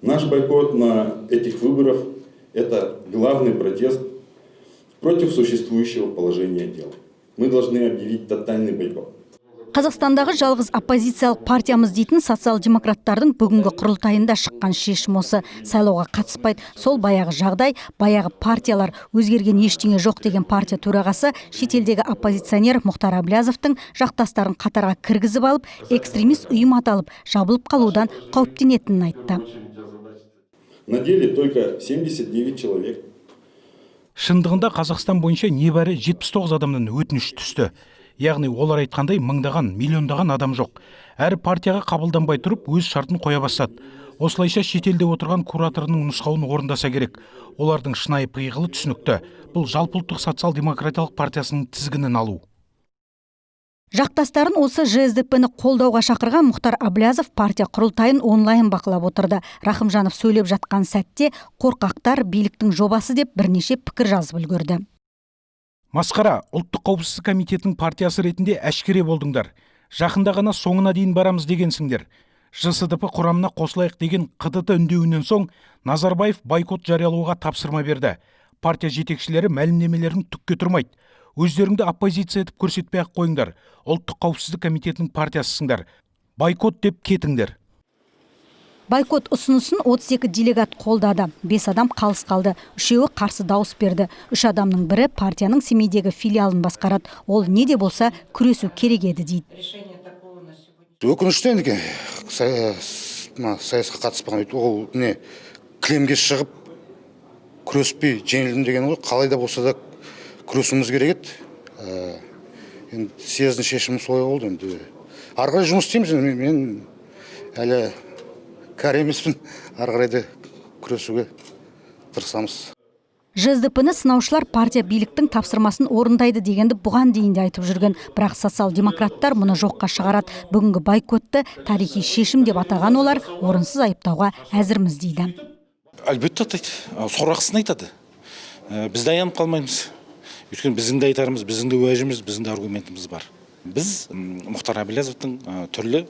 Наш бойкот на этих выборах – это главный протест против существующего положения дел. Мы должны объявить тотальный бойкот. Қазақстандағы жалғыз оппозициялық партиямыз дейтін социал-демократтардың бүгінгі құрылтайында шыққан шешім осы. Сайлауға қатыспайды. Сол баяғы жағдай, баяғы партиялар, өзгерген ештеңе жоқ деген партия төрағасы шетелдегі оппозиционер Мұхтар Әблязовтың жақтастарын қатарға кіргізіп алып, экстремист ұйым аталып, жабылып қалудан қауіптенетінін айтты. На деле только 79 человек. Шындығында Қазақстан бойынша небәрі 79 адамнан өтініш түсті. Яғни олар айтқандай мыңдаған, миллиондаған адам жоқ. Әр партияға қабылданбай тұрып, өз шартын қоя бастады. Осылайша шетелде отырған кураторының нұсқауын орындаса керек. Олардың шынайы пиғылы түсінікті. Бұл жалпыұлттық социал-демократиялық партиясының тізгінін алу. Жақтастарын осы ЖСДП-ні қолдауға шақырған Мұхтар Әблязов партия құрылтайын онлайн бақылап отырды. Рахымжанов сөйлеп жатқан сәтте қорқақтар биліктің жобасы деп бірнеше пікір жазып үлгерді. Масқара, ұлттық қауіпсіздік комитетінің партиясы ретінде әшкере болдыңдар. Жақында ғана соңына дейін барамыз дегенсіңдер. ЖСДП құрамына қосылайық деген қ.д.т үндеуінен соң Назарбаев бойкот жариялауға тапсырма берді. Партия жетекшілері мәлімдемелерін түкке тұрмайды. Өздеріңді оппозиция етіп көрсетпей-ақ қойыңдар. Ұлттық қауіпсіздік комитетінің партиясысыңдар. Бойкот деп кетіңдер. Бойкот ұсынысын 32 делегат қолдады. 5 адам қалыс қалды. 3-еуі қарсы дауыс берді. 3 адамның бірі партияның Семейдегі филиалын басқарады. Ол не де болса күресу керек еді дейді. Өкінішті енді саясқа қатыспаған. Ол не кілемге шығып күреспей жеңілдім деген ғой. Қалайда болса да күресуіміз керек еді. Енді съездің шешімі солай болды. Енді ары қарай жұмыс істейміз. Мен әлі кәрі емеспін, ары қарайда күресуге тырысамыз. ЖСДП-ні сынаушылар партия биліктің тапсырмасын орындайды дегенді бұған дейін де айтып жүрген. Бірақ социал-демократтар мұны жоққа шығарады. Бүгінгі бойкотты тарихи шешім деп атаған олар орынсыз айыптауға әзірміз дейді. Әлбетте айтады, сорақысын айтады. Біз де аянып қалмаймыз. Өйткені біздің де айтарымыз, біздің де уәжіміз, біздің де аргументіміз бар. Біз Мұхтар Әблязовтың түрлі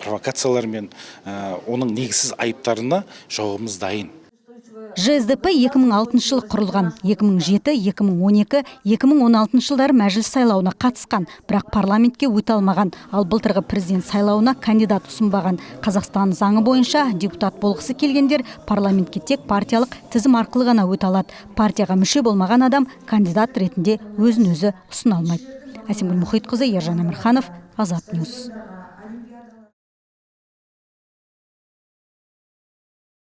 провокациялар мен оның негізсіз айыптарына жауабымыз дайын. ЖСДП 2006 жылы құрылған. 2007, 2012, 2016 жылдары мәжіліс сайлауына қатысқан, бірақ парламентке өте алмаған. Ал былтырғы президент сайлауына кандидат ұсынбаған. Қазақстан заңы бойынша депутат болғысы келгендер парламентке тек партиялық тізім арқылы ғана өте алады. Партияға мүше болмаған адам кандидат ретінде өзін өзі ұсына алмайды. Әсемгүл Мұхитқызы, Ержан Амирханов, Азат Ньюс.